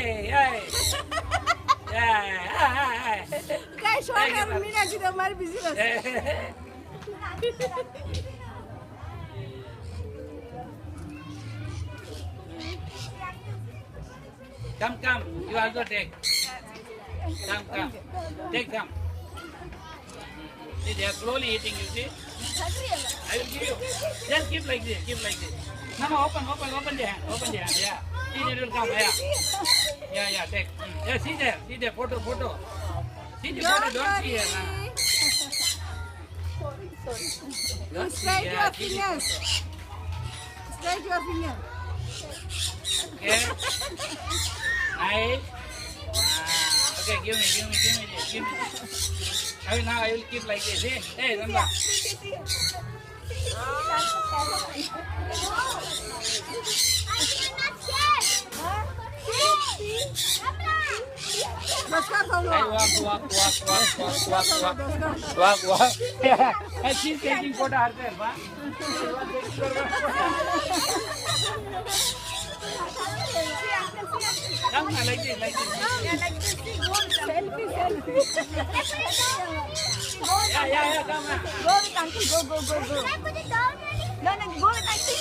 hey. Yeah. Guys, show her Mina ki हमारी business. Come. You also take. Come. Take some. See, they are slowly eating, you see. I will give you. Just keep like this. Mama, open the hand. Yeah. See, it will come. Yeah, take. Yeah, see there. Photo. See the photo, don't see here. Don't see Straight here. your fingers. Straight your finger. Okay. Nice. Okay, give me this. I will keep like this. Hey, Ramba. Let's go. Walk. And she's taking photo herself, huh? Come on, like this. Selfie. Yeah, come on. Go with uncle. Go. Can I put it down, Daddy? No, go with uncle.